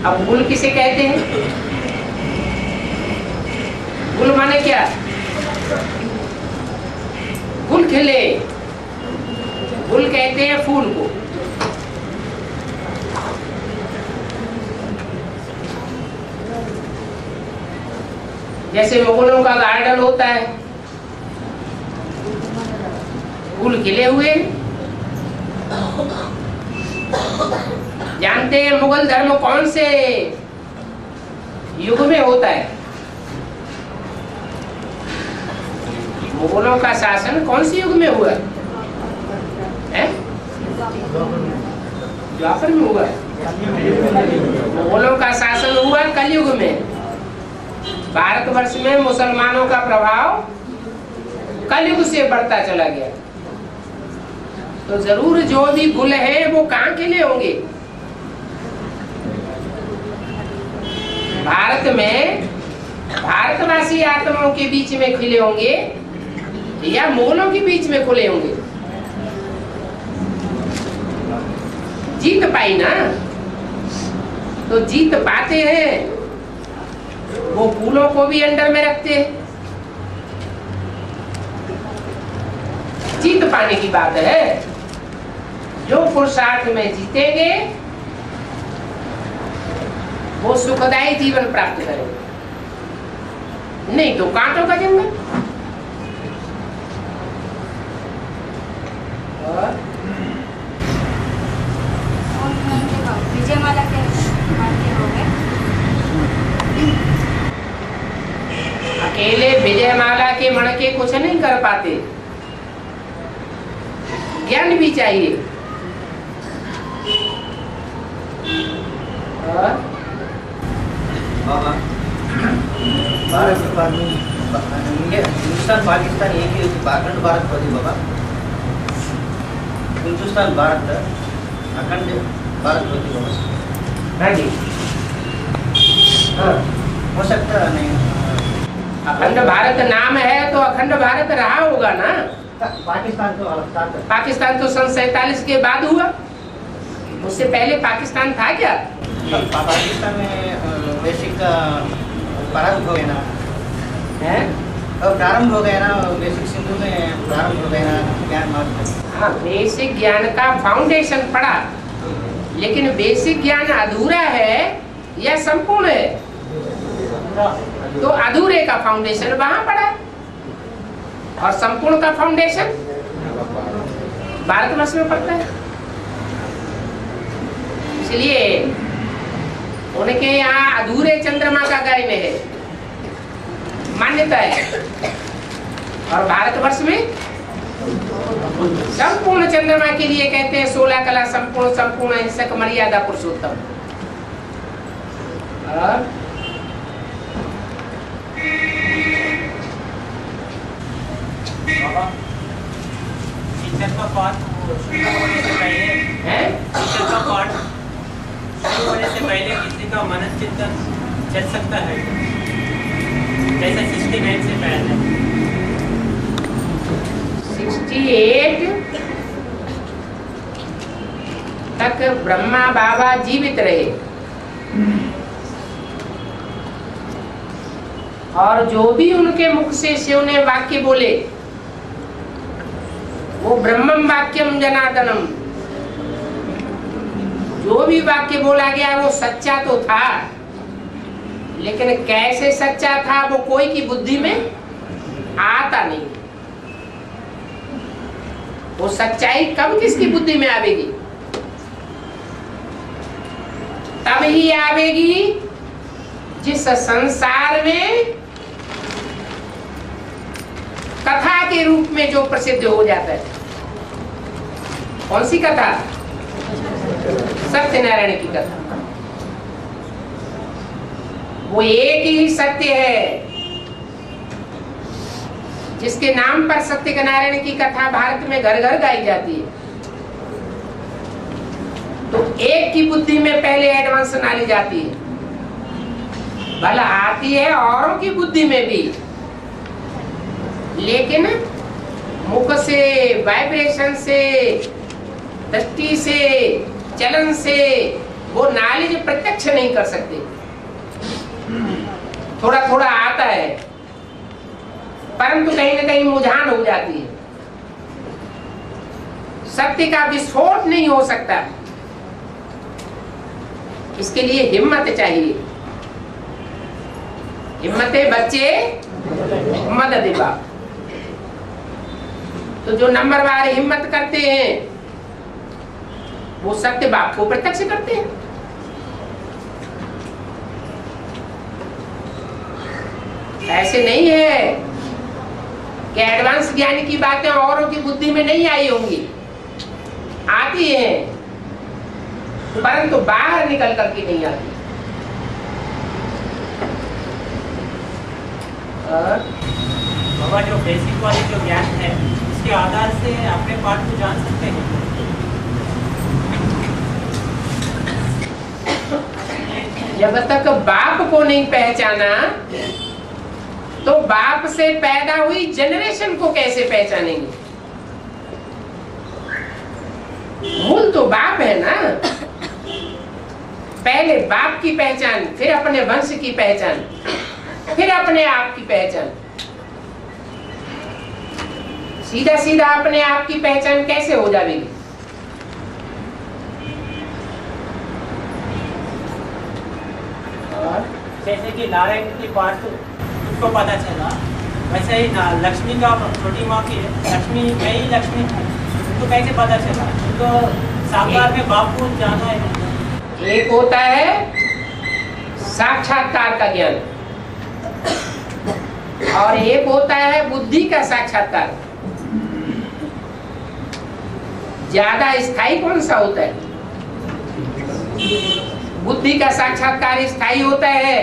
अब गुल किसे कहते हैं? गुल माने क्या? गुल खिले, गुल कहते हैं फूल को। जैसे मुगलों का गार्डन होता है, फूल खिले हुए। जानते हैं मुगल धर्म कौन से युग में होता है? मुगलों का शासन कौन सी युग में हुआ है? द्वापर में हुआ। मुगलों का शासन हुआ कलयुग में। भारतवर्ष में मुसलमानों का प्रभाव कलयुग से बढ़ता चला गया। तो जरूर जो भी गुल है वो कहाँ खिले होंगे? भारत में भारतवासी आत्माओं के बीच में खिले होंगे या मुगलों के बीच में खुले होंगे? जीत पाई ना, तो जीत पाते हैं वो फूलों को भी अंडर में रखते हैं। जीत पाने की बात है। जो पुरुषार्थ में जीतेंगे वो सुखदायी जीवन प्राप्त करेंगे, नहीं तो कांटों का जंगल। विजयमाला के हो गए। अकेले विजयमाला के मणके कुछ नहीं कर पाते, ज्ञान भी चाहिए। भारत हिंदुस्तान पाकिस्तान एक ही अखंड भारत होती बाबा। हिंदुस्तान भारत अखंड भारत होती बाबा। हाँ जी, हाँ हो सकता नहीं। अखंड भारत नाम है तो अखंड भारत रहा होगा ना। पाकिस्तान तो अलग था। पाकिस्तान तो सन 47 के बाद हुआ, उससे पहले पाकिस्तान था क्या? पाकिस्तान में बेसिक प्रारंभ हो गया ना है? अब प्रारंभ हो गया ना, बेसिक सिंधु में प्रारंभ हो गया ना ज्ञान मार्ग। हाँ, बेसिक ज्ञान का फाउंडेशन पड़ा, लेकिन बेसिक ज्ञान अधूरा है या संपूर्ण है? तो अधूरे का फाउंडेशन वहां पड़ा और संपूर्ण का फाउंडेशन भारतवर्ष में पड़ता है। इसलिए उनके यहाँ अधूरे चंद्रमा का गाय में है मान्यता है, और भारतवर्ष में संपूर्ण चंद्रमा के लिए कहते हैं 16 कला संपूर्ण, संपूर्ण हिंसक मर्यादा पुरुषोत्तम। और टीचर का पाठ शुरू होने से पहले टीचर का पाठ शुरू होने से पहले किसी का मनन चिंतन चल सकता है, जैसा 69 से पहले 68 तक ब्रह्मा बाबा जीवित रहे, और जो भी उनके मुख से शिव ने वाक्य बोले वो ब्रह्मम वाक्यम जनार्दनम। जो भी वाक्य बोला गया वो सच्चा तो था, लेकिन कैसे सच्चा था वो कोई की बुद्धि में आता नहीं। वो सच्चाई कब किसकी बुद्धि में आवेगी? तब ही आवेगी जिस संसार में कथा के रूप में जो प्रसिद्ध हो जाता है। कौन सी कथा? सत्यनारायण की कथा। वो एक ही सत्य है जिसके नाम पर सत्यनारायण की कथा भारत में घर घर गाई जाती है। तो एक की बुद्धि में पहले एडवांस नाली जाती है, भला आती है औरों की बुद्धि में भी, लेकिन मुख से, वाइब्रेशन से, दृष्टि से, चलन से वो नॉलेज प्रत्यक्ष नहीं कर सकते, थोड़ा थोड़ा आता है, परंतु कहीं ना कहीं मुझान हो जाती है। सत्य का विस्फोट नहीं हो सकता, इसके लिए हिम्मत चाहिए। हिम्मते बच्चे मदद बाप। तो जो नंबरवार हिम्मत करते हैं वो सत्य बाप को प्रत्यक्ष करते हैं। ऐसे नहीं है कि एडवांस ज्ञान की बातें औरों की बुद्धि में नहीं आई होंगी, आती हैं, परंतु बाहर निकल करके नहीं आती। बाबा जो बेसिक वाली जो ज्ञान है उसके आधार से अपने पाठ को जान सकते हैं। जब तक बाप को नहीं पहचाना तो बाप से पैदा हुई जनरेशन को कैसे पहचानेंगे? मूल तो बाप है ना। पहले बाप की पहचान, फिर अपने वंश की पहचान, फिर अपने आप की पहचान। सीधा सीधा अपने आप की पहचान कैसे हो जाएगी? जैसे कि नारायण की बात उनको पता चला, वैसे ही लक्ष्मी का छोटी माँ की लक्ष्मी, मैं ही लक्ष्मी हूँ, उनको कैसे पता चला? उनको साकार में बाप को जाना है। एक होता है साक्षात्कार का ज्ञान और एक होता है बुद्धि का साक्षात्कार। ज्यादा स्थायी कौन सा होता है? बुद्धि का साक्षात्कार स्थायी होता है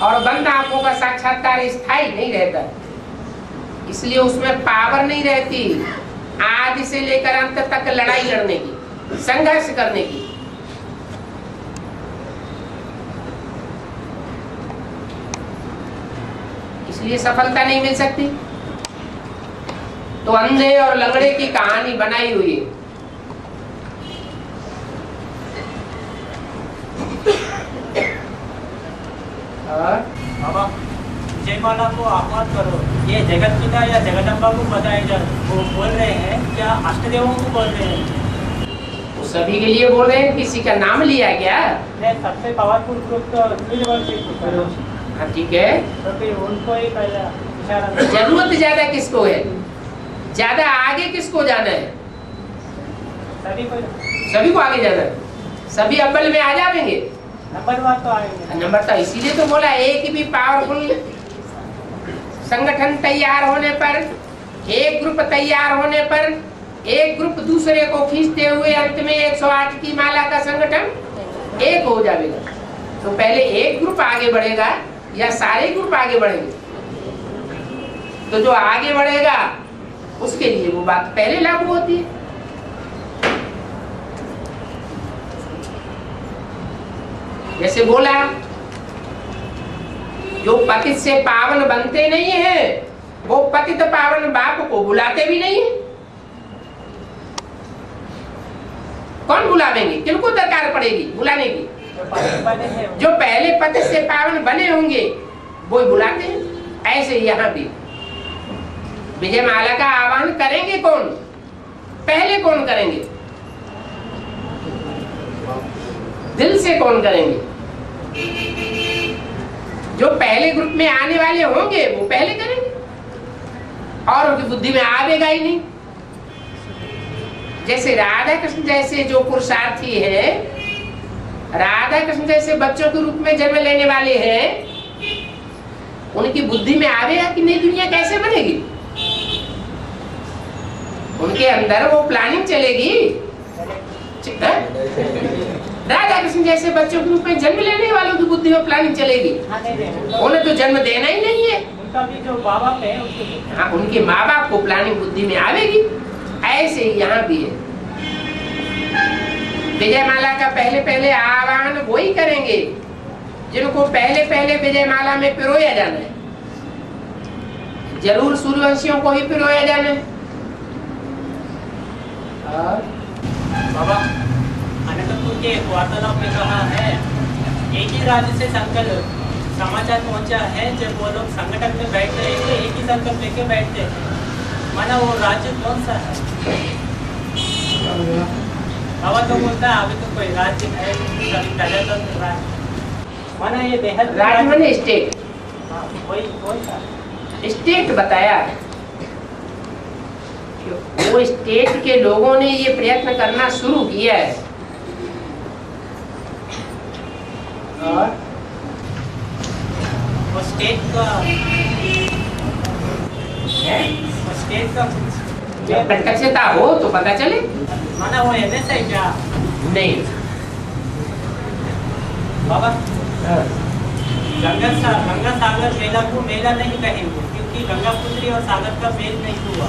और बंद आंखों का साक्षात्कार स्थायी नहीं रहता, इसलिए उसमें पावर नहीं रहती आदि से लेकर अंत तक लड़ाई लड़ने की, संघर्ष करने की। इसलिए सफलता नहीं मिल सकती। तो अंधे और लंगड़े की कहानी बनाई हुई है। बाबा जयमाला को आह्वान करो, ये जगत पिता या जगदम्बा को बताया जा, वो बोल रहे हैं क्या अष्टदेवों को बोल रहे हैं? वो सभी के लिए बोल रहे हैं, किसी का नाम लिया क्या? सबसे पावरफुल ग्रुप तो हाँ ठीक है, तो फिर उनको ही पहला इशारा। जरूरत ज्यादा किसको है? ज्यादा आगे किसको जाना है? सभी को आगे जाना है। सभी अव्वल में आ जाएंगे, नंबर तो आएंगे। नंबर तो इसीलिए तो बोला, एक भी पावरफुल संगठन तैयार होने पर, एक ग्रुप तैयार होने पर, एक ग्रुप दूसरे को खींचते हुए अंत में 108 की माला का संगठन एक हो जाएगा। तो पहले एक ग्रुप आगे बढ़ेगा या सारे ग्रुप आगे बढ़ेंगे? तो जो आगे बढ़ेगा उसके लिए वो बात पहले लागू होती है। जैसे बोला, जो पतित से पावन बनते नहीं है वो पतित पावन बाप को बुलाते भी नहीं है। कौन बुलावेंगे? किनको दरकार पड़ेगी बुलाने की? जो पहले पतित से पावन बने होंगे वो बुलाते हैं। ऐसे यहाँ भी विजय माला का आह्वान करेंगे कौन? पहले कौन करेंगे? दिल से कौन करेंगे? जो पहले ग्रुप में आने वाले होंगे वो पहले करेंगे, और उनकी बुद्धि में आवेगा ही नहीं। जैसे राधा कृष्ण जैसे जो पुरुषार्थी है, राधा कृष्ण जैसे बच्चों के रूप में जन्म लेने वाले हैं, उनकी बुद्धि में आवेगा कि नहीं दुनिया कैसे बनेगी? उनके अंदर वो प्लानिंग चलेगी। राधा कृष्ण जैसे बच्चों के रूप में जन्म लेने वालों की बुद्धि में प्लानिंग चलेगी। उन्हें तो जन्म देना ही नहीं है। उनका भी जो माँ बाप है, हाँ, उनके माँ बाप को प्लानिंग बुद्धि में आवेगी। ऐसे ही यहाँ भी है। विजय माला का पहले पहले आह्वान वही करेंगे जिनको पहले पहले विजय माला में पिरोया जाना है। जरूर सूर्यवंशियों को ही पिरोया जाना है। बाबा अनंतपुर के वार्तालाप में कहा है, एक ही राज्य से संकल्प समाचार पहुंचा है। जब वो लोग संगठन में बैठते हैं तो एक ही संकल्प लेके बैठते हैं। माना वो राज्य कौन सा है? बाबा तो बोलता है अभी तो कोई राज्य है, कभी प्रजातंत्र राज्य। माना ये बेहद राज्य माने स्टेट, वही कौन सा स्टेट बताया। वो स्टेट के लोगों ने ये प्रयत्न करना शुरू किया है। और वो स्टेट का जब प्रत्यक्षता हो तो पता चले। माना वो एनएस है क्या? नहीं बाबा, गंगा सागर मेला को मेला नहीं कहेंगे क्योंकि गंगा पुत्री और सागर का मेल नहीं हुआ,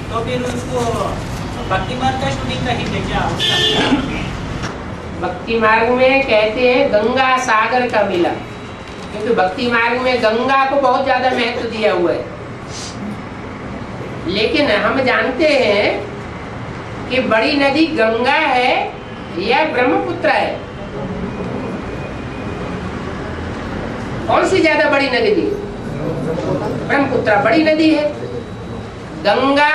तो फिर उसको भक्ति मार्ग का शूटिंग कहेंगे क्या? भक्ति मार्ग में कहते हैं गंगा सागर का मेला, क्योंकि भक्ति मार्ग में गंगा को बहुत ज्यादा महत्व दिया हुआ है। लेकिन हम जानते हैं कि बड़ी नदी गंगा है या ब्रह्मपुत्र है? कौन सी ज्यादा बड़ी नदी? ब्रह्मपुत्र बड़ी नदी है। गंगा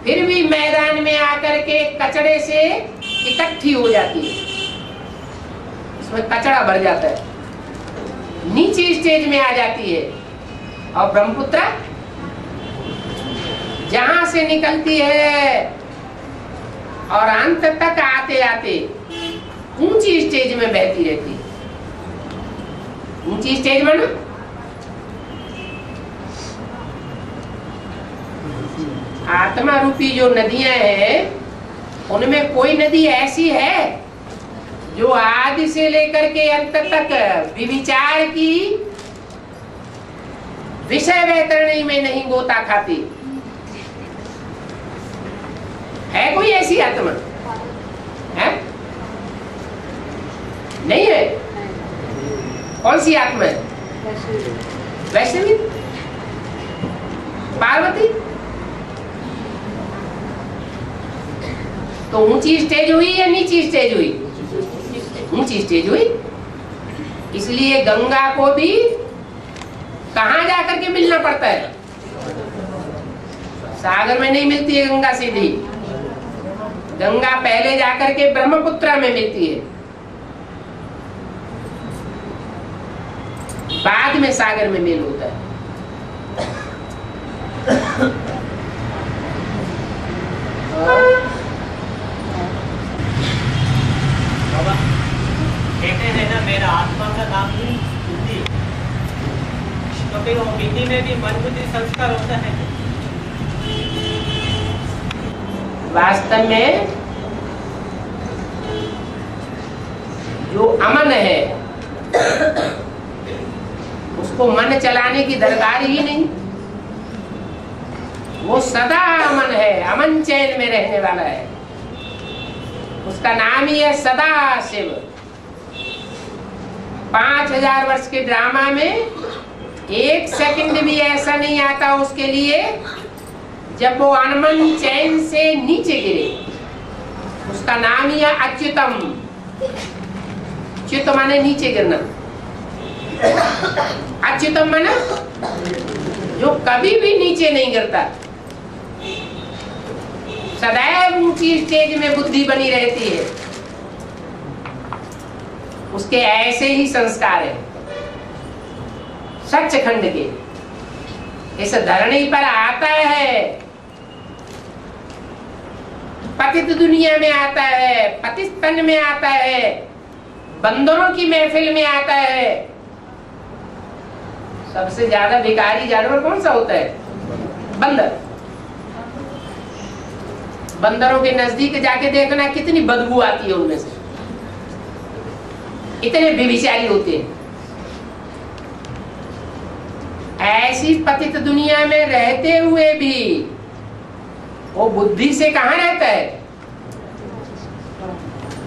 फिर भी मैदान में आकर के कचड़े से इकट्ठी हो जाती है, इसमें कचड़ा भर जाता है, नीचे स्टेज में आ जाती है। और ब्रह्मपुत्र जहां से निकलती है और अंत तक आते आते ऊंची स्टेज में बहती रहती है। ऊंची स्टेज में ना आत्मा रूपी जो नदियां हैं, उनमें कोई नदी ऐसी है जो आदि से लेकर के अंत तक विचार की विषय वैतरणी में नहीं गोता खाती है? कोई ऐसी आत्मा है? नहीं है। कौन सी आत्मा है? वैष्णवी, पार्वती। तो ऊंची स्टेज हुई या नीची स्टेज हुई? ऊंची स्टेज हुई। इसलिए गंगा को भी कहां जाकर के मिलना पड़ता है? सागर में नहीं मिलती है गंगा सीधी। गंगा पहले जाकर के ब्रह्मपुत्र में मिलती है, बाद में सागर में मेल होता है। बाबा कहते हैं ना, मेरा आत्मा का नाम ही बुद्धि, तो फिर वो बुद्धि में भी मन बुद्धि संस्कार होता है। वास्तव में जो अमन है उसको मन चलाने की दरकार ही नहीं। वो सदा अमन है, अमन चैन में रहने वाला है। उसका नाम ही है सदा शिव। 5000 वर्ष के ड्रामा में एक सेकंड भी ऐसा नहीं आता उसके लिए जब वो अनमन चैन से नीचे गिरे। उसका नाम ही है अच्युतम। च्युत माने नीचे गिरना, अच्युतम माने जो कभी भी नीचे नहीं गिरता, सदैव ऊंची स्टेज में बुद्धि बनी रहती है। उसके ऐसे ही संस्कार है सचखंड के। इस धरणी पर आता है, पतित दुनिया में आता है, पतितन में आता है, बंदरों की महफिल में आता है। सबसे ज्यादा भिखारी जानवर कौन सा होता है? बंदर। बंदरों के नजदीक जाके देखना कितनी बदबू आती है उनमें से, इतने बेविचारी होते हैं। ऐसी पतित दुनिया में रहते हुए भी वो बुद्धि से कहां रहता है?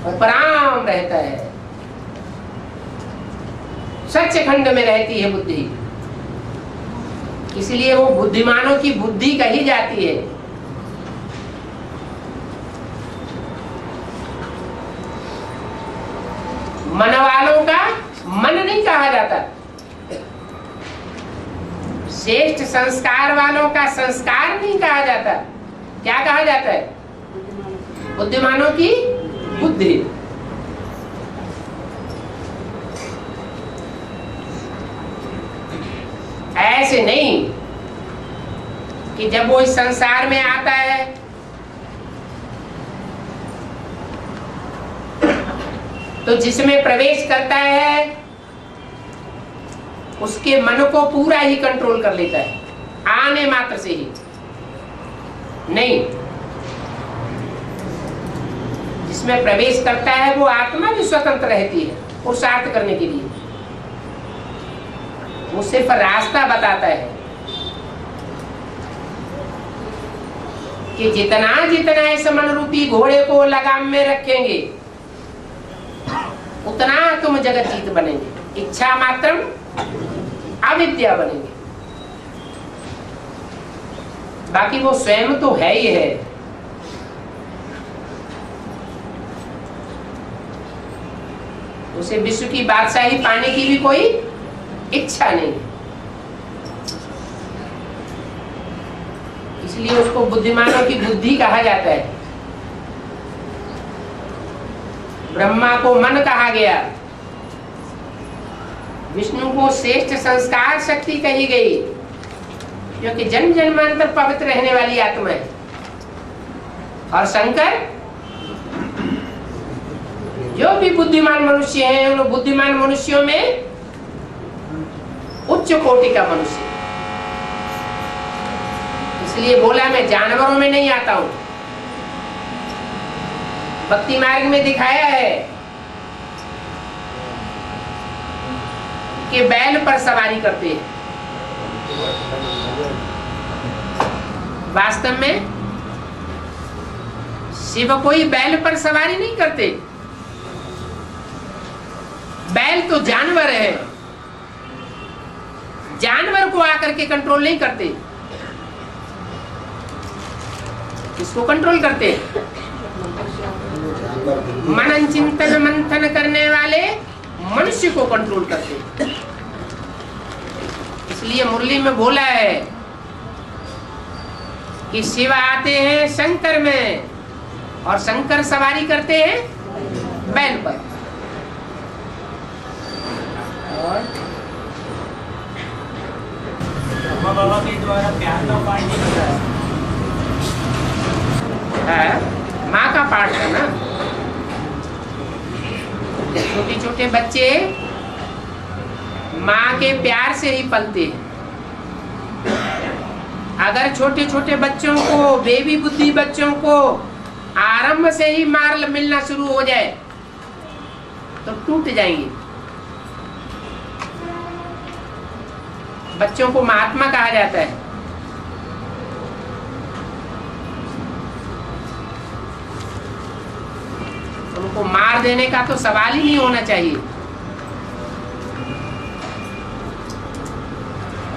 उपराम रहता है, सचखंड में रहती है बुद्धि। इसलिए वो बुद्धिमानों की बुद्धि कही जाती है। मन वालों का मन नहीं कहा जाता, श्रेष्ठ संस्कार वालों का संस्कार नहीं कहा जाता। क्या कहा जाता है? बुद्धिमानों की बुद्धि। ऐसे नहीं कि जब वो इस संसार में आता है तो जिसमें प्रवेश करता है उसके मन को पूरा ही कंट्रोल कर लेता है, आने मात्र से ही नहीं। जिसमें प्रवेश करता है वो आत्मा भी स्वतंत्र रहती है पुरुषार्थ करने के लिए, वो सिर्फ रास्ता बताता है कि जितना जितना इस मन रूपी घोड़े को लगाम में रखेंगे उतना तुम जगत जीत बनेंगे, इच्छा मात्रम अविद्या बनेंगे। बाकी वो स्वयं तो है ही है। उसे विश्व की बादशाही पाने की भी कोई इच्छा नहीं, इसलिए उसको बुद्धिमानों की बुद्धि कहा जाता है। ब्रह्मा को मन कहा गया, विष्णु को श्रेष्ठ संस्कार शक्ति कही गई क्योंकि जन्म जन्मांतर पवित्र रहने वाली आत्मा है, और शंकर जो भी बुद्धिमान मनुष्य हैं उन बुद्धिमान मनुष्यों में उच्च कोटि का मनुष्य। इसलिए बोला मैं जानवरों में नहीं आता हूं। भक्ति मार्ग में दिखाया है कि बैल पर सवारी करते हैं, वास्तव में शिव कोई बैल पर सवारी नहीं करते। बैल तो जानवर है, जानवर को आकर के कंट्रोल नहीं करते, किसको कंट्रोल करते? मनन चिंतन मंथन करने वाले मनुष्य को कंट्रोल करते। इसलिए मुरली में बोला है कि शिव आते हैं शंकर में और शंकर सवारी करते हैं बैल पर। ब्रह्मा बाबा के द्वारा प्यार का पाठ नहीं बताया है, माँ का पाठ है ना। छोटे छोटे बच्चे माँ के प्यार से ही पलते हैं। अगर छोटे छोटे बच्चों को, बेबी बुद्धि बच्चों को आरंभ से ही मार मिलना शुरू हो जाए तो टूट जाएंगे। बच्चों को महात्मा कहा जाता है। उनको मार देने का तो सवाल ही नहीं होना चाहिए।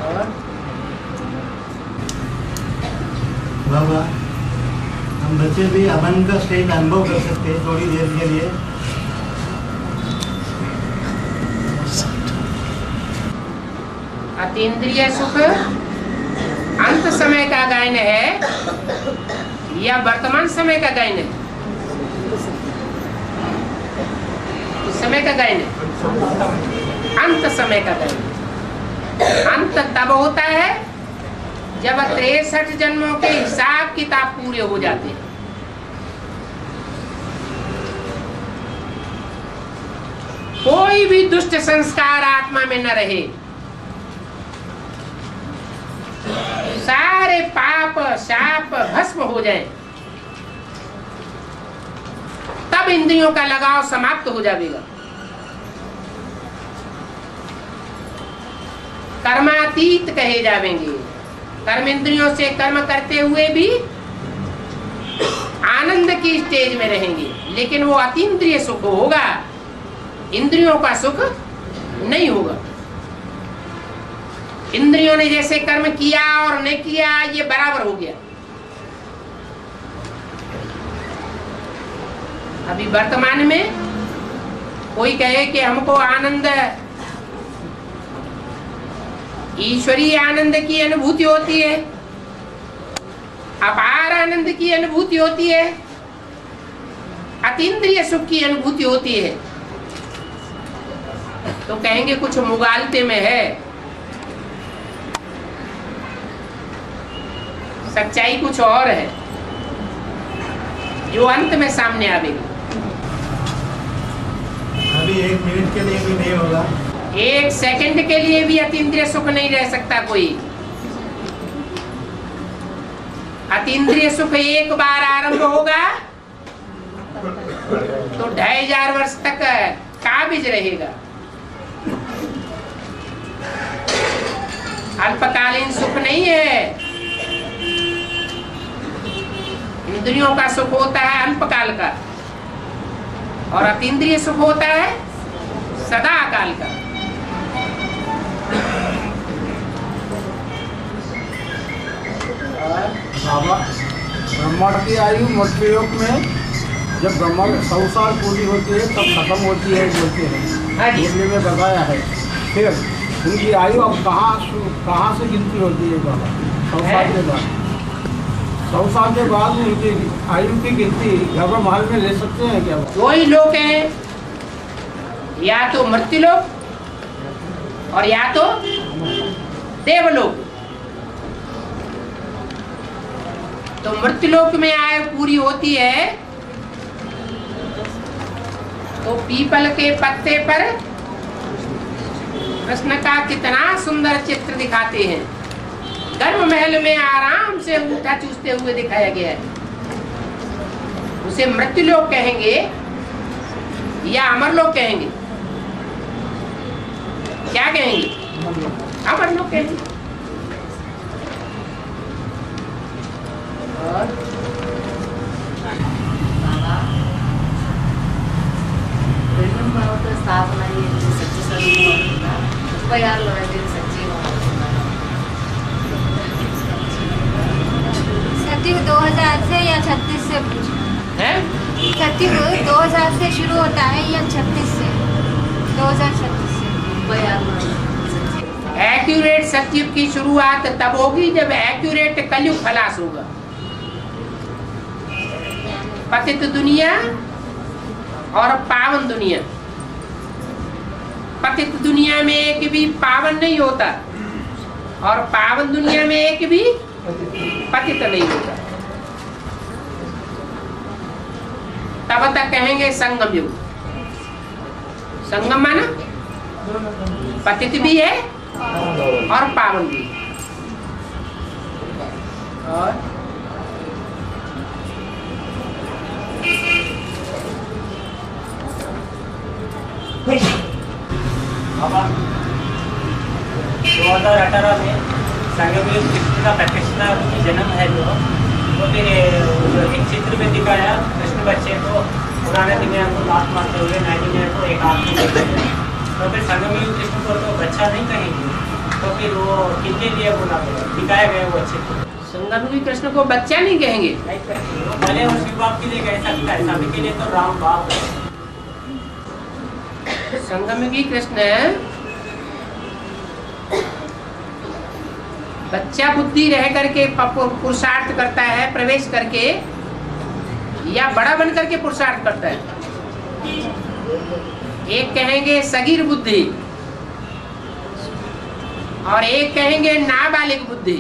और बाबा, हम बच्चे भी अमन का स्टेज अनुभव कर सकते हैं थोड़ी देर के लिए। अतीन्द्रिय सुख अंत समय का गायन है या वर्तमान समय का गायन है? इस समय का गायन है, अंत समय का गायन। अंत तब होता है जब 63 जन्मों के हिसाब किताब पूरे हो जाते हैं। कोई भी दुष्ट संस्कार आत्मा में न रहे, सारे पाप शाप भस्म हो जाएं, तब इंद्रियों का लगाव समाप्त हो जाएगा। कर्मातीत कहे जावेंगे। कर्म इंद्रियों से कर्म करते हुए भी आनंद की स्टेज में रहेंगे, लेकिन वो अतीन्द्रिय सुख होगा, इंद्रियों का सुख नहीं होगा। इंद्रियों ने जैसे कर्म किया और नहीं किया ये बराबर हो गया। अभी वर्तमान में कोई कहे कि हमको आनंद, ईश्वरीय आनंद की अनुभूति होती है, अपार आनंद की अनुभूति होती है, अतीन्द्रिय सुख की अनुभूति होती है, तो कहेंगे कुछ मुगालते में है। सच्चाई कुछ और है जो अंत में सामने आवेगी। अभी 1 मिनट के लिए भी नहीं होगा, 1 सेकंड के लिए भी अतीन्द्रिय सुख नहीं रह सकता कोई। अतीन्द्रिय सुख एक बार आरंभ होगा तो 2500 वर्ष तक काबिज रहेगा। अल्पकालीन सुख नहीं है। इंद्रियों का सुख होता है अल्पकाल का, और अतीन्द्रिय सुख होता है सदा काल का। बाबा, ब्रह्मा की आयु मृत्युलोक में जब ब्रह्मा 100 साल पूरी होती है तब खत्म होती है बोलते हैं, बोलने में बताया है। फिर उनकी आयु अब कहाँ से गिनती होती है बाबा? 100 साल के बाद, 100 साल के बाद उनकी आयु की गिनती घर महल में ले सकते हैं क्या? वही लोग हैं, या तो मृत्युलोक और या तो देवलोक। तो मृत्युलोक में आयु पूरी होती है तो पीपल के पत्ते पर कृष्ण का कितना सुंदर चित्र दिखाते हैं। गर्भ महल में आराम से अंगूठा चूसते हुए दिखाया गया है। उसे मृत्युलोक कहेंगे या अमरलोक कहेंगे? क्या कहेंगे? अमरलोक कहेंगे। और सतयुग 2000 से या 36 से पूछो। हैं? सतयुग 2000 से शुरू होता है या 36 से? 2036 से। एक्यूरेट सतयुग की शुरुआत तब होगी जब एक्यूरेट कलयुग खलास होगा। पतित दुनिया और पावन दुनिया। पतित दुनिया में एक भी पावन नहीं होता और पावन दुनिया में एक भी पतित नहीं होता। तब तक कहेंगे संगम युग। संगम माना पतित भी है और पावन भी। और बाबा 2018 में संगम युग कृष्ण का प्रतिष्ठा जन्म है जो, तो फिर एक चित्र में दिखाया कृष्ण बच्चे को पुराने दुनिया को लात मारते हुए नई दुनिया को एक आदमी देते हैं। तो फिर संगम युग कृष्ण को तो बच्चा नहीं कहेंगे, तो फिर वो किनके लिए बोला दिखाया गया वो चित्र? संगम युगी कृष्ण को बच्चा नहीं कहेंगे। भले वो शिव बाप के लिए कह सकता है, सभी के लिए तो राम बाप है। संगम युगी कृष्ण बच्चा बुद्धि रह करके पुरुषार्थ करता है प्रवेश करके, या बड़ा बन करके पुरुषार्थ करता है। एक कहेंगे सगीर बुद्धि और एक कहेंगे नाबालिग बुद्धि।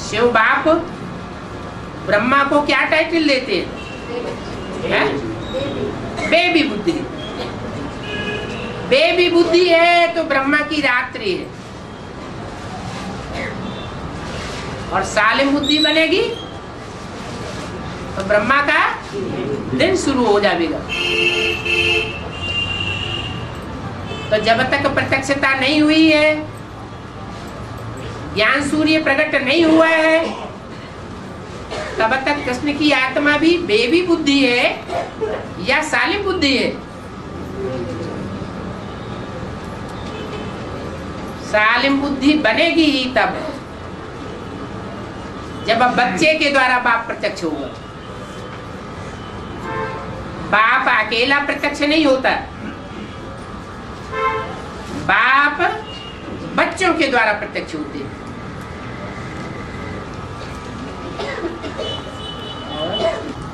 शिव बाप ब्रह्मा को क्या टाइटल देते हैं? बेबी बुद्धि। बेबी बुद्धि है तो ब्रह्मा की रात्रि है, और सालिम बुद्धि बनेगी तो ब्रह्मा का दिन शुरू हो जाएगा। तो जब तक प्रत्यक्षता नहीं हुई है, ज्ञान सूर्य प्रकट नहीं हुआ है, तब तक कृष्ण की आत्मा भी बेबी बुद्धि है या सालिम बुद्धि है? सालिम बुद्धि बनेगी ही तब जब बच्चे के द्वारा बाप प्रत्यक्ष होगा। बाप अकेला प्रत्यक्ष नहीं होता, बाप बच्चों के द्वारा प्रत्यक्ष होते हैं।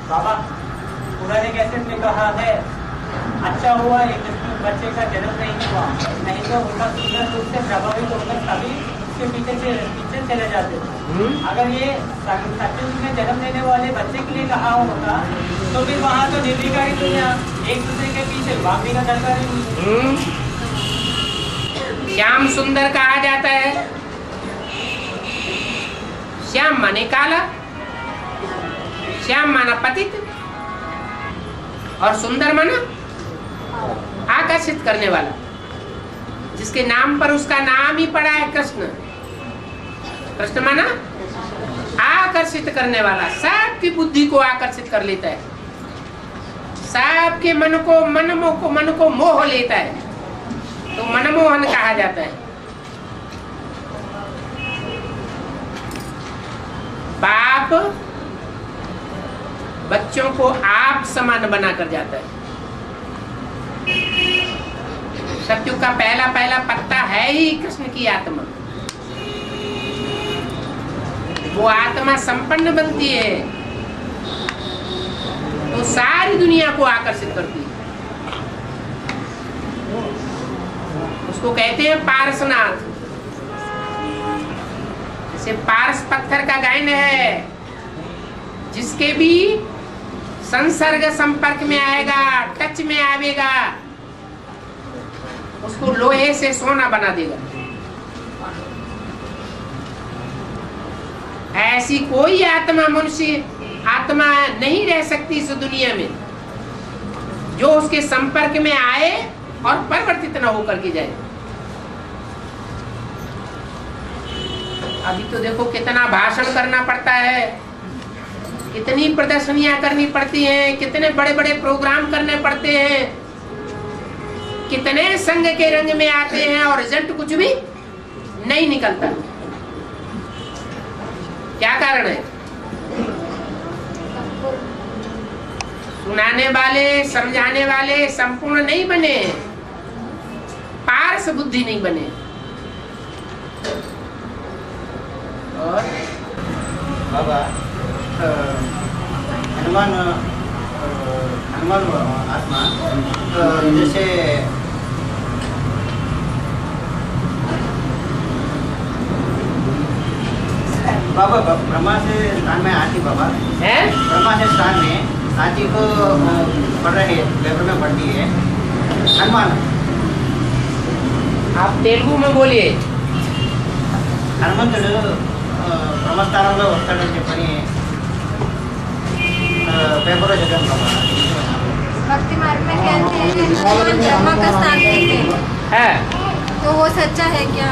बाबा पुराने कैसेट में कहा है, अच्छा हुआ एक बच्चे का जन्म नहीं हुआ, नहीं तो उनका सुंदर रूप से प्रभावित होकर सभी उसके पीछे चले जाते। अगर ये सचमुच में जन्म लेने वाले बच्चे के लिए कहा होगा तो फिर वहाँ तो निर्विकारी दुनिया एक दूसरे के पीछे भागने का जानकारी नहीं। श्याम सुंदर कहा जाता है। श्याम माने काला, श्याम माना पतित, और सुंदर माना आकर्षित करने वाला, जिसके नाम पर उसका नाम ही पड़ा है कृष्ण। कृष्ण माना आकर्षित करने वाला, सबकी बुद्धि को आकर्षित कर लेता है, सबके मन को मोह लेता है, तो मनमोहन कहा जाता है। बाप बच्चों को आप समान बना कर जाता है। सत्युग का पहला पत्ता है ही कृष्ण की आत्मा। वो आत्मा संपन्न बनती है तो सारी दुनिया को आकर्षित करती है। उसको कहते हैं पारसनाथ। जैसे पारस पत्थर का गायन है, जिसके भी संसर्ग संपर्क में आएगा, टच में आवेगा, उसको लोहे से सोना बना देगा। ऐसी कोई आत्मा, मनुष्य आत्मा नहीं रह सकती इस दुनिया में जो उसके संपर्क में आए और परिवर्तित न होकर के जाए। अभी तो देखो कितना भाषण करना पड़ता है, कितनी प्रदर्शनियां करनी पड़ती हैं, कितने बड़े बड़े प्रोग्राम करने पड़ते हैं, कितने संघ के रंग में आते हैं और रिजल्ट कुछ भी नहीं निकलता। क्या कारण है? सुनाने वाले, समझाने वाले संपूर्ण नहीं बने, पारस बुद्धि नहीं बने। और बाबा हनुमान आत्मा जैसे बाबा ब्रह्मा से स्थान में आती, बाबा है ब्रह्मा से स्थान में आती को पढ़ रहे पेपर में पढ़ती है हनुमान। आप तेलुगु में बोलिए। హనుమంతుడు బ్రహ్మస్థానంలో వస్తాడని చెప్పని పేపర్లో చదివాను బాబా। भक्ति मार्ग में कहते हैं कि हनुमान ब्रह्मा का स्थान लेते हैं, है तो वो सच्चा है क्या?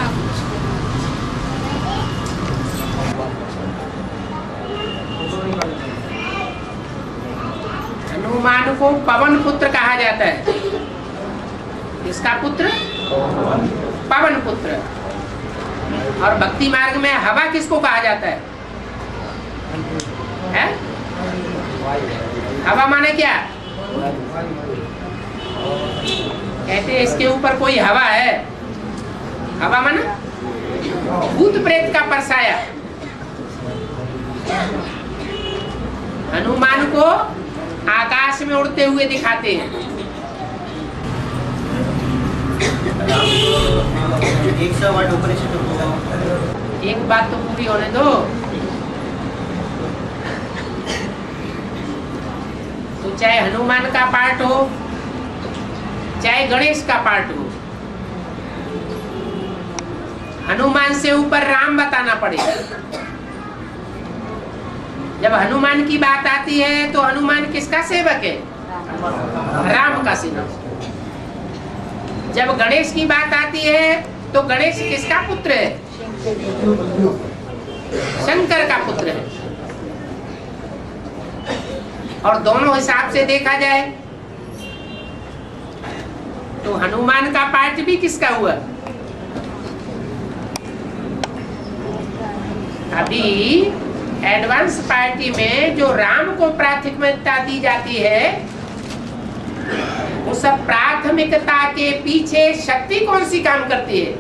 हनुमान को पवन पुत्र कहा जाता है। किसका पुत्र? पवन पुत्र। और भक्ति मार्ग में हवा किसको कहा जाता है? है? हवा माने क्या? कहते हैं इसके ऊपर कोई हवा है। हवा माना भूत प्रेत का परसाया। हनुमान को आकाश में उड़ते हुए दिखाते हैं। एक बात तो पूरी होने दो। तो चाहे हनुमान का पार्ट हो, चाहे गणेश का पार्ट हो, हनुमान से ऊपर राम बताना पड़ेगा। जब हनुमान की बात आती है तो हनुमान किसका सेवक है? राम का सेवक। जब गणेश की बात आती है तो गणेश किसका पुत्र है? शंकर का पुत्र है। और दोनों हिसाब से देखा जाए तो हनुमान का पार्ट भी किसका हुआ? अभी एडवांस पार्टी में जो राम को प्राथमिकता दी जाती है उस प्राथमिकता के पीछे शक्ति कौन सी काम करती है?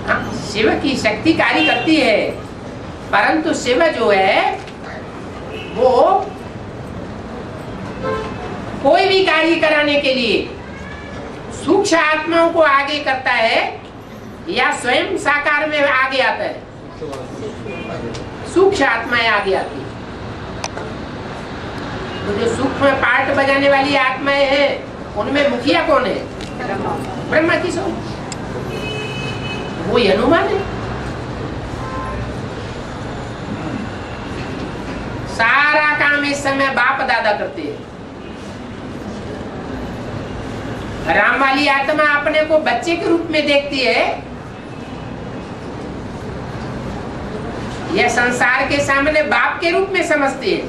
हाँ, शिव की शक्ति कार्य करती है, परंतु शिव जो है वो कोई भी कार्य कराने के लिए सूक्ष्म आत्माओं को आगे करता है या स्वयं साकार में आगे आता है? सूक्ष्म आत्माएं आगे आती है। तो जो सूक्ष्म पार्ट बजाने वाली आत्माएं हैं उनमें मुखिया कौन है? ब्रह्मा की सोच, वो हनुमान है। सारा काम इस समय बाप दादा करते हैं। राम वाली आत्मा अपने को बच्चे के रूप में देखती है या संसार के सामने बाप के रूप में समझती है?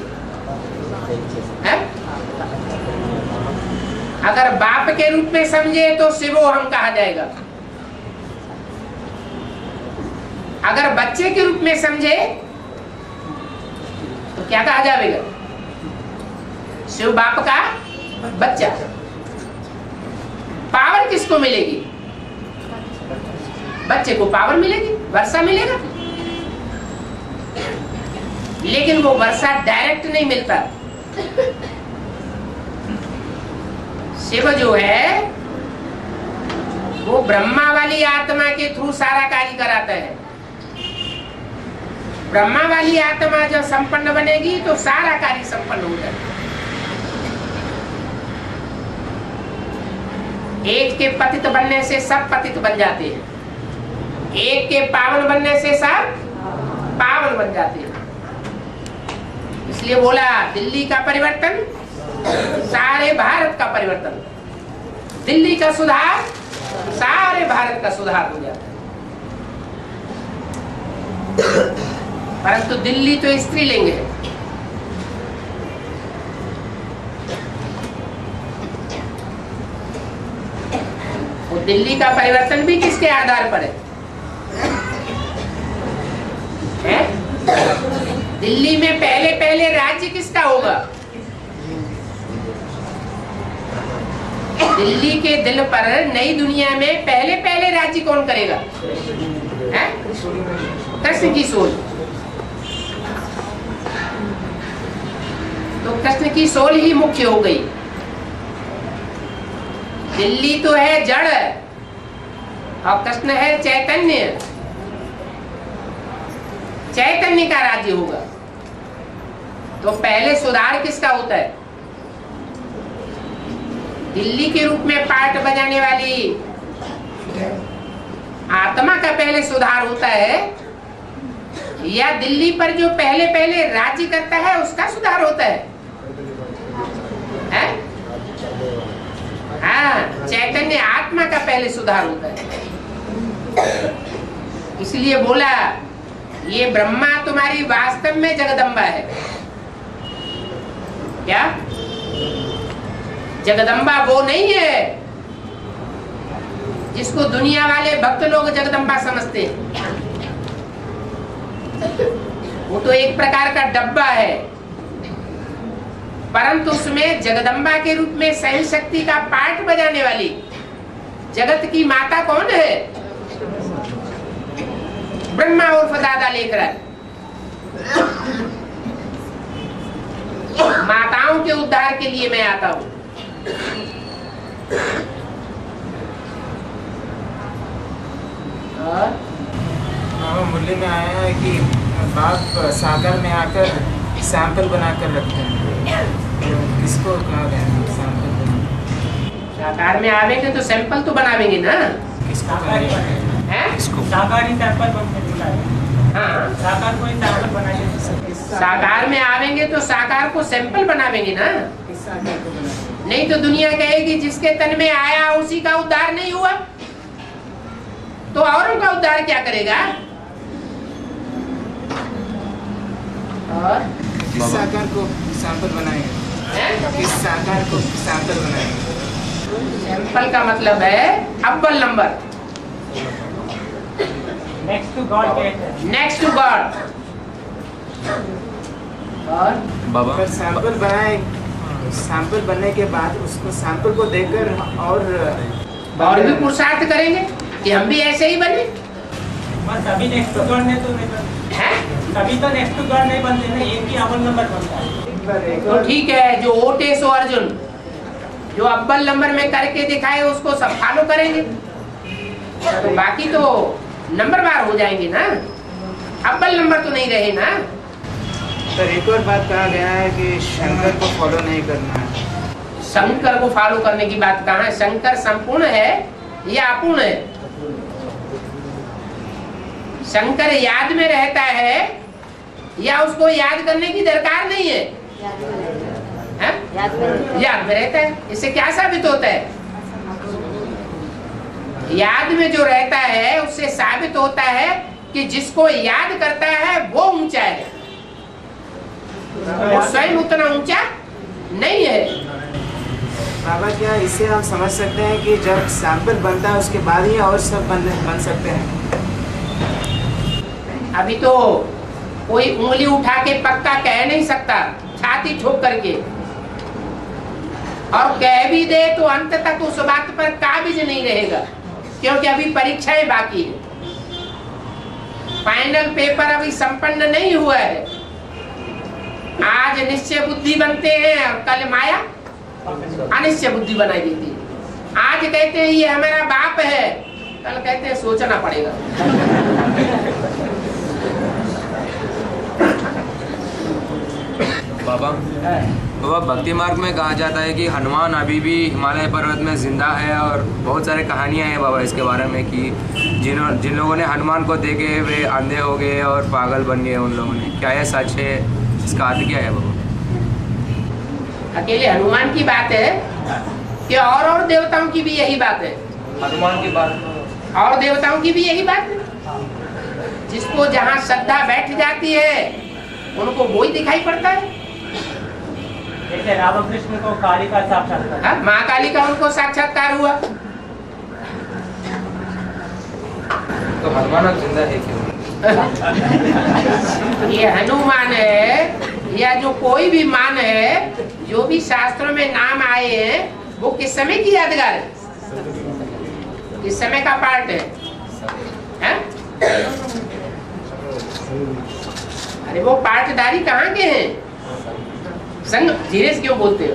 अगर बाप के रूप में समझे तो शिवो हम कहा जाएगा, अगर बच्चे के रूप में समझे तो क्या कहा जाएगा? शिव बाप का बच्चा। पावर किसको मिलेगी? बच्चे को पावर मिलेगी, वर्षा मिलेगा, लेकिन वो वर्षा डायरेक्ट नहीं मिलता। शिव जो है वो ब्रह्मा वाली आत्मा के थ्रू सारा कार्य कराता है। ब्रह्मा वाली आत्मा जब संपन्न बनेगी तो सारा कार्य संपन्न हो जाएगा। एक के पतित बनने से सब पतित बन जाते हैं, एक के पावन बनने से सब पावन बन जाते हैं। इसलिए बोला दिल्ली का परिवर्तन सारे भारत का परिवर्तन, दिल्ली का सुधार सारे भारत का सुधार हो जाता है। परंतु दिल्ली तो स्त्रीलिंग है। वो दिल्ली का परिवर्तन भी किसके आधार पर है? दिल्ली में पहले पहले राज्य किसका होगा? दिल्ली के दिल पर नई दुनिया में पहले पहले राज्य कौन करेगा? कृष्ण की सोल। तो कृष्ण की सोल ही मुख्य हो गई। दिल्ली तो है जड़ और कृष्ण है चैतन्य। चैतन्य का राज्य होगा। तो पहले सुधार किसका होता है? दिल्ली के रूप में पार्ट बजाने वाली आत्मा का पहले सुधार होता है, या दिल्ली पर जो पहले पहले राज्य करता है उसका सुधार होता है? हाँ, चैतन्य आत्मा का पहले सुधार होता है। इसलिए बोला ये ब्रह्मा तुम्हारी वास्तव में जगदम्बा है। क्या? जगदम्बा वो नहीं है जिसको दुनिया वाले भक्त लोग जगदम्बा समझते हैं। वो तो एक प्रकार का डब्बा है, परंतु उसमें जगदम्बा के रूप में सही शक्ति का पार्ट बजाने वाली जगत की माता कौन है? ब्रह्मा उर्फ दादा लेकर माताओं के उद्धार के लिए मैं आता हूं। मुरली में आया है कि बाप सागर में आकर सैंपल बनाकर रखते हैं। किसको कहा गया सैंपल बनाना? साकार में आवेंगे तो सैंपल तो बनावेंगे ना। किसको कहा गया है? साकारी सैंपल बनके दिखाएंगे। हाँ, साकार को ही सैंपल बनाएंगे। साकार में आवेंगे तो साकार को सैंपल बनावेंगे ना। किस सागर को बनाना? नहीं तो दुनिया कहेगी जिसके तन में आया उसी का उद्धार नहीं हुआ, तो औरों का उद्धार क्या करेगा? और किस सागर को सैंपल बनाएंगे? किस सागर को सैंपल बनाएंगे? सैंपल का मतलब है अव्वल नंबर, नेक्स्ट टू गॉड कहते हैं। Next to God. और बाबा फिर सैंपल बनाए, सैंपल बनने के बाद उसको सैंपल को देखकर और भी पुरुषार्थ करेंगे कि हम भी ऐसे ही बने। बस अभी नेक्स्ट टू गॉड नहीं तो नहीं बनते हैं? सभी तो नेक्स्ट टू गॉड नहीं बनते ना, एक ही अव्वल नंबर बनता है। तो ठीक है, जो ओटे सो अर्जुन जो अव्वल नंबर में करके दिखाए उसको सब फॉलो करेंगे, तो बाकी तो नंबरवार हो जाएंगे ना, अव्वल नंबर तो नहीं रहे ना। सर एक और बात कहा गया है कि शंकर को फॉलो नहीं करना है। शंकर को फॉलो करने की बात कहाँ है? शंकर संपूर्ण है या अपूर्ण है? शंकर याद में रहता है या उसको याद करने की दरकार नहीं है? हैं? याद में रहता है। इससे क्या साबित होता है? याद में जो रहता है उससे साबित होता है कि जिसको याद करता है वो ऊंचा है, वो स्वयं उतना ऊंचा नहीं है। बाबा क्या इससे हम समझ सकते हैं कि जब सैंपल बनता है उसके बाद ही और सब बन सकते हैं? अभी तो कोई उंगली उठा के पक्का कह नहीं सकता छाती ठोक करके, और कह भी दे तो अंत तक उस बात पर काबिज नहीं रहेगा, क्योंकि अभी परीक्षाएं बाकी है, फाइनल पेपर अभी संपन्न नहीं हुआ है। आज निश्चय बुद्धि बनते हैं और कल माया अनिश्चय बुद्धि बनाई देती है। आज कहते हैं ये हमारा बाप है, कल कहते हैं सोचना पड़ेगा। बाबा बाबा भक्ति मार्ग में कहा जाता है कि हनुमान अभी भी हिमालय पर्वत में जिंदा है, और बहुत सारे कहानियां हैं बाबा इसके बारे में कि जिन लोगों ने हनुमान को देखे वे अंधे हो गए और पागल बन गए उन लोगों ने। क्या यह सच है? इसका अर्थ क्या है बाबा? अकेले हनुमान की बात है कि और देवताओं की भी यही बात है? हनुमान की बात और देवताओं की भी यही बात है। जिसको जहाँ श्रद्धा बैठ जाती है उनको वो ही दिखाई पड़ता है। जैसे रामकृष्ण को काली का साक्षात्कार, हाँ, माँ काली का उनको साक्षात्कार हुआ। तो हनुमान अब जिंदा है क्यों? ये हनुमान है या जो कोई भी मान है, जो भी शास्त्रों में नाम आए हैं वो किस समय की यादगार है? किस समय का पार्ट है? अरे वो पार्टदारी कहाँ के हैं? संग धीरे से क्यों बोलते हो?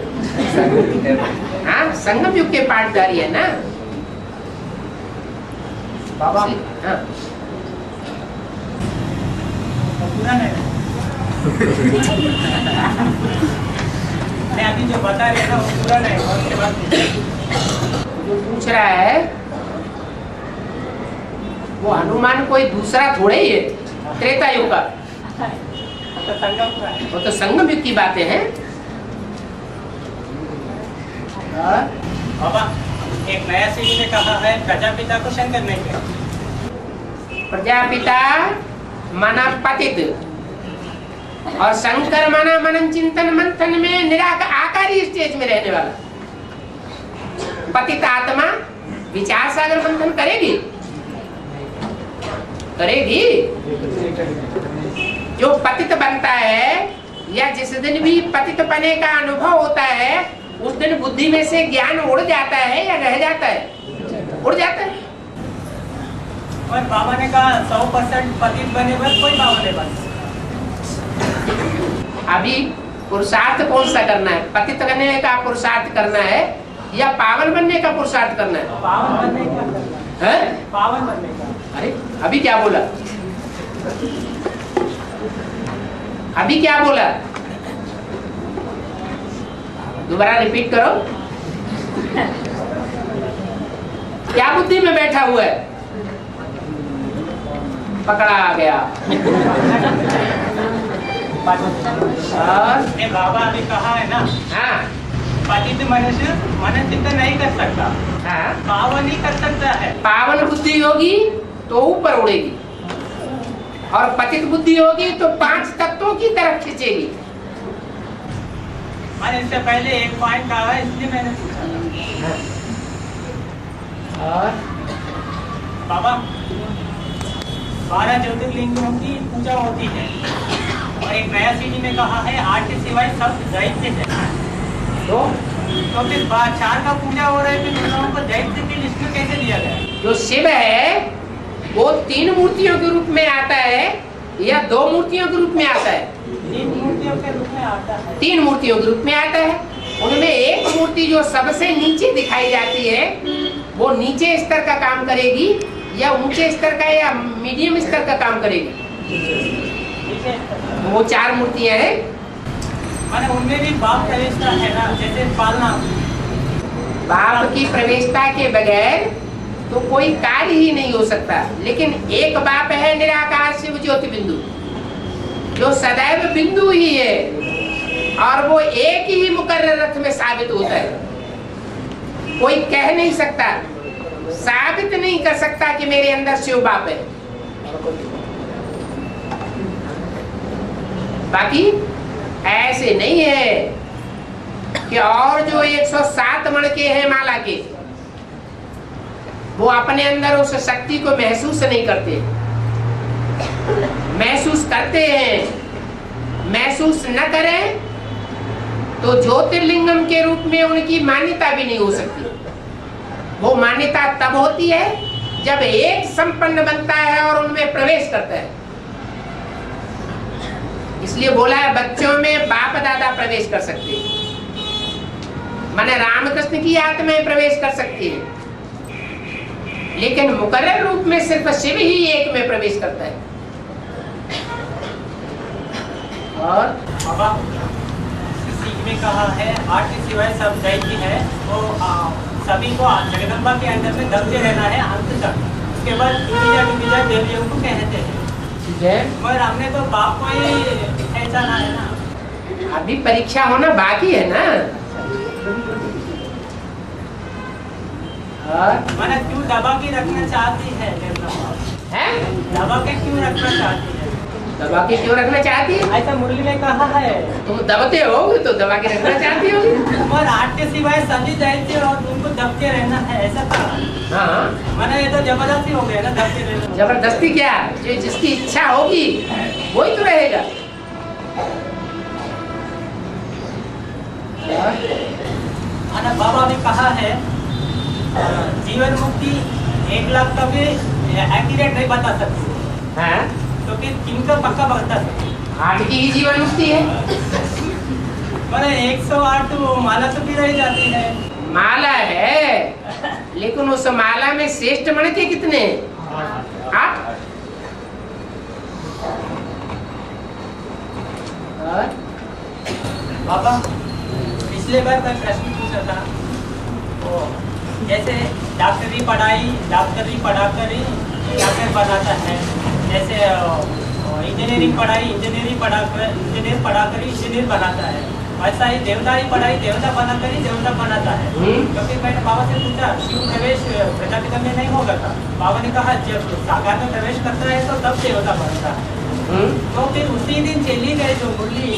हाँ, संगम युग के पार्टदारी है ना बाबा। हाँ। पूरा नहीं मैं अभी जो बता रहे ना वो पूरा नहीं, और उसके बाद जो पूछ रहा है वो हनुमान कोई दूसरा थोड़े ही है, त्रेता युग का। तो संगम पूरा है। वो तो संगम युग की बातें हैं। बाबा एक नया सीढ़ी ने कहा है प्रजापिता को शंकर नहीं कहते। प्रजापिता माना पतित और शंकर माना मनन चिंतन मंथन में निराकार आकारी स्टेज में रहने वाला। पतित आत्मा विचार सागर मंथन करेगी? करेगी? जो पतित बनता है या जिस दिन भी पतित पने का अनुभव होता है उस दिन बुद्धि में से ज्ञान उड़ जाता है या रह जाता है? उड़ जाता है। और बाबा ने कहा 100% पतित बने बस कोई बाबा नहीं बन। अभी पुरुषार्थ कौन सा करना है? पतित बनने का पुरुषार्थ करना है या पावन बनने का पुरुषार्थ करना है? पावन बनने का है? पावन बनने का। अरे अभी क्या बोला? अभी क्या बोला? दोबारा रिपीट करो। क्या बुद्धि में बैठा हुआ है? पकड़ा आ गया। और ये बाबा अभी कहा है ना, हाँ पतित मनुष्य मनन चिंतन नहीं कर सकता, हाँ, पावन ही कर सकता है। पावन बुद्धि होगी तो ऊपर उड़ेगी और पतित बुद्धि होगी तो 5 तत्वों की तरफ खींचेगी। मैंने इससे पहले एक पॉइंट कहा है इसलिए मैंने पूछा। और बाबा 12 ज्योतिर्लिंगों की पूजा होती है, और एक नया सीढ़ी में कहा है आठ के सिवाय सब दैत्य है। तो फिर चार का पूजा हो रहा है, फिर उन लोगों को दैत्य की लिस्ट में कैसे दिया गया? जो शिव है वो 3 मूर्तियों के रूप में आता है या 2 मूर्तियों के रूप में आता है? 3 मूर्तियों के रूप में आता है। 3 मूर्तियों के रूप में आता है। उनमें एक मूर्ति जो सबसे नीचे दिखाई जाती है वो नीचे स्तर का काम करेगी या ऊंचे स्तर का या मीडियम स्तर का काम करेगी? वो 4 मूर्तियां हैं। माने उनमें भी बाप प्रवेशता है ना, जैसे पालना। बाप की प्रवेशता के बगैर तो कोई कार्य ही नहीं हो सकता। लेकिन एक बाप है निराकार शिव ज्योति बिंदु, जो सदैव बिंदु ही है और वो एक ही मुकर्रर रथ में साबित होता है। कोई कह नहीं सकता, साबित नहीं कर सकता कि मेरे अंदर शिव बाप है। बाकी ऐसे नहीं है कि और जो 107 मणके हैं माला के, वो अपने अंदर उस शक्ति को महसूस नहीं करते। महसूस करते हैं। महसूस न करें तो ज्योतिर्लिंगम के रूप में उनकी मान्यता भी नहीं हो सकती। वो मान्यता तब होती है जब एक संपन्न बनता है और उनमें प्रवेश करता है। इसलिए बोला है बच्चों में बाप दादा प्रवेश कर सकते हैं, माने रामकृष्ण की आत्माएं प्रवेश कर सकती है, लेकिन मुकर्रर रूप में सिर्फ शिव ही एक में प्रवेश करता है। और बाबा सीख में कहा है 8 के सिवाय सब दैत्य है, तो सभी को जगदम्बा के अंदर में दबते रहना है अंत तक। उसके बाद डूबीजा देवियों को कहते हैं। मगर हमने तो बाप को ही पहचाना है ना। अभी परीक्षा होना बाकी है ना। मैंने क्यों दबा के रखना चाहती है? दबा के क्यों रखना चाहती है? दबा के क्यों रखना चाहती है? ऐसा मुरली में कहा है। तुम दबते होगे तो दबा के रखना चाहती होगी। और 8 के सिवाय सभी दैत्य और तुमको दबके रहना है, ऐसा कहा। हाँ, मैंने ये तो जबरदस्ती हो गया ना, दबके रहना। जबरदस्ती क्या? जो जिसकी इच्छा होगी वही तो रहेगा। बाबा ने कहा है जीवन मुक्ति 1 लाख का भी एक्यूरेट नहीं बता सकते। हाँ? तो फिर किनका पक्का बता सकते? 8 की ही जीवन मुक्ति है। मैंने 108 तो माला तो भी रह जाती है। माला है, लेकिन उस माला में श्रेष्ठ मणके कितने? 8। बाबा पिछले बार मैं प्रश्न पूछा था, तो जैसे डॉक्टरी पढ़ाकर ही डॉक्टर बनाता है, जैसे इंजीनियरिंग पढ़ाकर इंजीनियर बनाता है, वैसा ही देवता बनाकर ही देवता बनाता है। तो फिर मैंने बाबा से पूछा शिव प्रवेश प्रजापिता में नहीं होगा था? बाबा ने कहा जब साकार में प्रवेश करता है तो तब देवता बनता है। तो फिर उसी दिन चली गए जो मुरली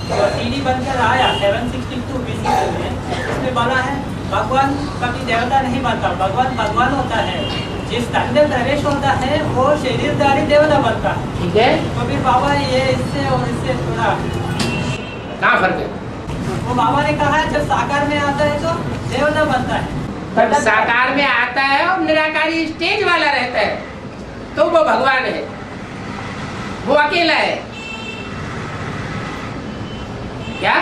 सीढ़ी बनकर आया 762 BC में, उसमें बोला है भगवान कभी देवता नहीं बनता, भगवान होता है, जिस अंदर प्रवेश होता है वो शरीरधारी देवता बनता है। ठीक है। तो फिर बाबा ये इससे और इससे थोड़ा कहाँ फर्क है? वो बाबा ने कहा जब साकार में आता है तो देवता बनता है, तब साकार में आता है और निराकारी स्टेज वाला रहता है तो वो भगवान है, वो अकेला है। क्या?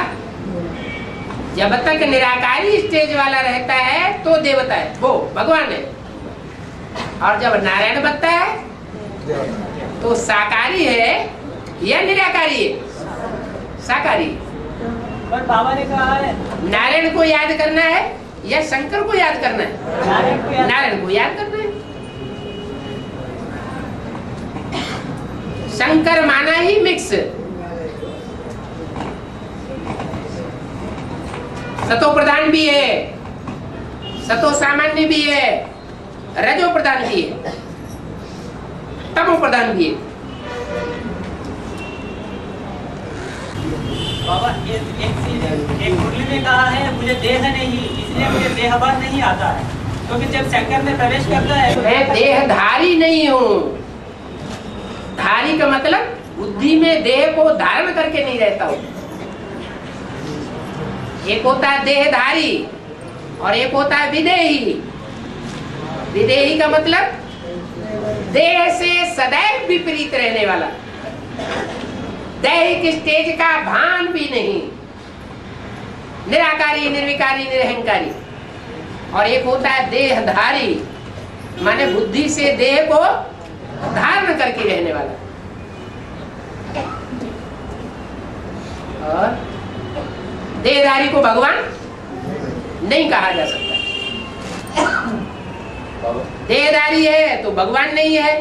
जब तक निराकारी स्टेज वाला रहता है तो देवता है, वो भगवान है। और जब नारायण बनता है तो साकारी है या निराकारी है? साकारी। पर बाबा ने कहा है नारायण को याद करना है या शंकर को याद करना है? नारायण को याद करना है। शंकर माना ही मिक्स, सतो प्रधान भी है, सतो सामान्य भी है, रजो प्रधान भी है, तमो प्रधान भी है। बाबा एक मुरली में कहा है मुझे देह नहीं, इसलिए मुझे देहभान नहीं आता है। तो फिर जब शंकर में प्रवेश करता है मैं देहधारी नहीं हूँ। धारी का मतलब बुद्धि में देह को धारण करके नहीं रहता हो। एक होता है देहधारी और एक होता है विदेही। विदेही का मतलब देह से सदैव विपरीत रहने वाला, दैहिक स्टेज का भान भी नहीं, निराकारी, निर्विकारी, निरहंकारी। और एक होता है देहधारी, माने बुद्धि से देह को धारण करके रहने वाला। और देहधारी को भगवान नहीं कहा जा सकता। देहधारी है तो भगवान नहीं है,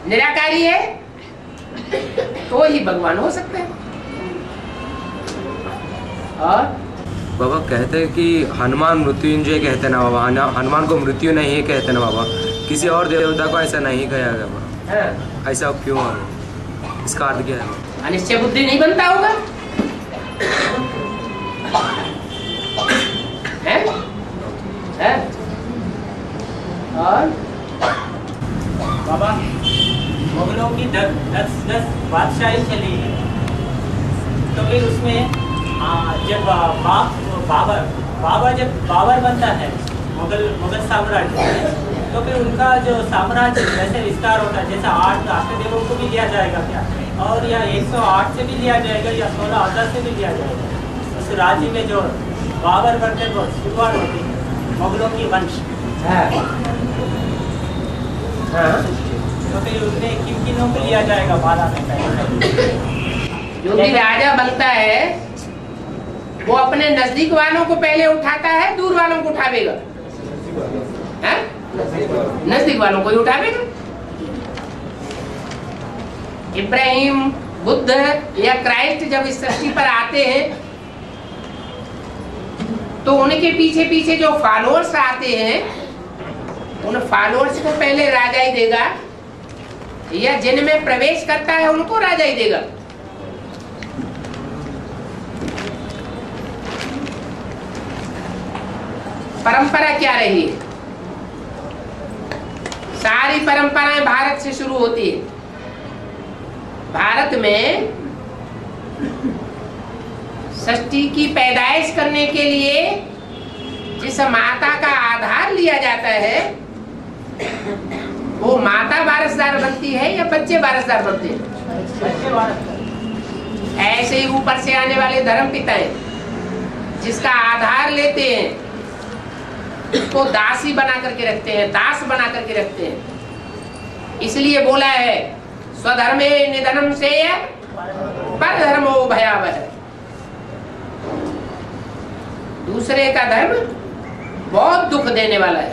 निराकारी है तो ही भगवान हो सकते हैं। और बाबा कहते हैं कि हनुमान मृत्युंजय कहते ना बाबा, हनुमान को मृत्यु नहीं कहते ना बाबा, किसी और देवता को ऐसा नहीं कहा गया बाबा, ऐसा क्यों है? इसका अर्थ क्या है? अनिश्चय बुद्धि नहीं बनता होगा है? और बाबा मुगलों की 10 बादशाही चली है, तो फिर उसमें जब बाबर जब बाबर बनता है मुगल साम्राज्य, तो फिर उनका जो साम्राज्य जैसे विस्तार होता है, जैसा 8 अष्टदेवों को भी लिया जाएगा क्या, और या 108 से भी लिया जाएगा या 16 अदर से भी लिया जाएगा? उस राज्य में जो बाबर बनते वो शुरुआत होती है मुगलों की वंश। तो फिर उसमें किन किनों को लिया जाएगा बाला में? जो भी राजा बनता है वो अपने नजदीक वालों को पहले उठाता है, दूर वालों को उठावेगा? नजदीक वालों को ही उठावेगा। इब्राहिम, बुद्ध या क्राइस्ट जब इस सृष्टि पर आते हैं तो उनके पीछे पीछे जो फॉलोअर्स आते हैं, उन फॉलोअर्स को पहले राजा ही देगा, या जिनमें प्रवेश करता है उनको राजा ही देगा? परंपरा क्या रही है? सारी परंपराएं भारत से शुरू होती है। भारत में सृष्टि की पैदाइश करने के लिए जिस माता का आधार लिया जाता है, वो माता वारसदार बनती है या बच्चे वारसदार बनते हैं? बच्चे वारसदार। ऐसे ही ऊपर से आने वाले धर्म पिता हैं, जिसका आधार लेते हैं उसको दासी बना करके रखते हैं, दास बना करके रखते हैं। इसलिए बोला है स्वधर्मे निधनम से परधर्मो भयावह। दूसरे का धर्म बहुत दुख देने वाला है।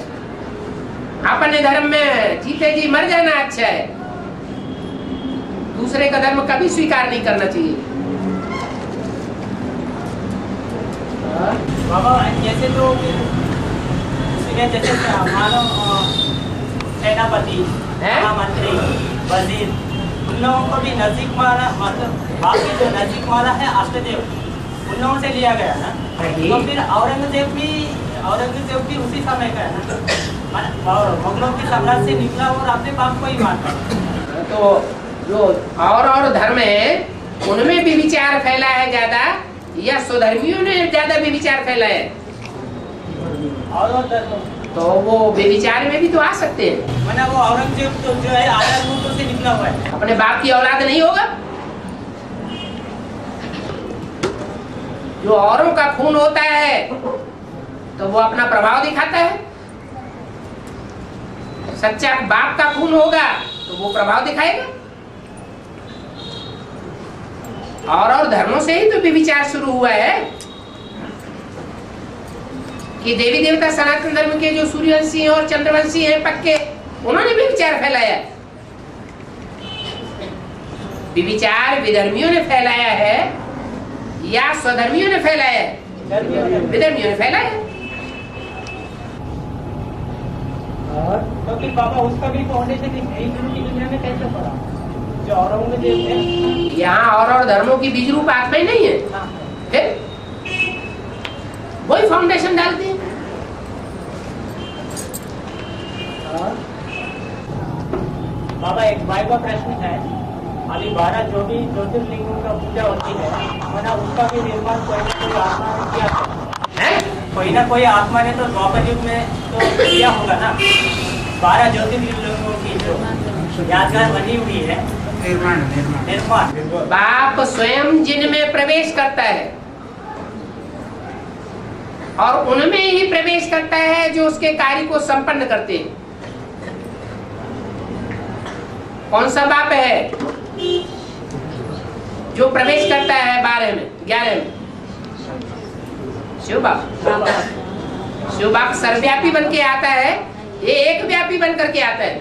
अपने धर्म में जीते जी मर जाना अच्छा है, दूसरे का धर्म कभी स्वीकार नहीं करना चाहिए। बाबा जैसे तो जैसे मानो सेनापति, महामंत्री, वजीर, उन लोगों को भी नजदीक माना, मतलब बाकी जो नजदीक माना है अष्टदेव, उन लोगों से लिया गया ना। तो फिर औरंगजेब भी उसी समय का है ना, मुगलों की साम्राज्य से निकला और अपने बाप को ही मानता। तो जो और धर्म है उनमें भी विचार फैला है ज्यादा, या स्वधर्मियों ने ज्यादा भी विचार फैला है? तो वो बेविचार में भी तो आ सकते हैं। माना वो औरंगजेब तो जो है आजाद मुल्कों से निकला हुआ है, अपने बाप की औलाद नहीं होगा? जो औरों का खून होता है तो वो अपना प्रभाव दिखाता है। सच्चा बाप का खून होगा तो वो प्रभाव दिखाएगा। और धर्मों से ही तो विचार शुरू हुआ है कि देवी देवता सनातन धर्म के जो सूर्यवंशी और चंद्रवंशी हैं पक्के, उन्होंने भी विचार फैलाया। विचार विधर्मियों ने फैलाया है या स्वधर्मियों ने फैलाया है? विधर्मियों ने फैलाया। तो फिर बाबा उसका भी फाउंडेशन एक गुरु की दुनिया में कैसे पड़ा? जो औरंगजेब थे, यहाँ और धर्मों की बीज रूप आत्माएं नहीं है, फिर वही फाउंडेशन डालती है। बाबा एक भाई का प्रश्न है, अभी 12 जो भी ज्योतिर्लिंगों का पूजा होती है मना उसका भी निर्माण कोई ना कोई आत्मा ने किया है। कोई ना कोई आत्मा ने तो द्वापर युग में तो किया होगा ना। 12 ज्योतिर्लिंगों की जो यादगार बनी हुई है निर्माण बाप स्वयं जिनमें प्रवेश करता है और उनमें ही प्रवेश करता है जो उसके कार्य को संपन्न करते हैं। कौन सा बाप है जो प्रवेश करता है 12 में 11 में? शिव बाप। शिव बाप सर्वव्यापी बन के आता है, ये एक व्यापी बन करके आता है।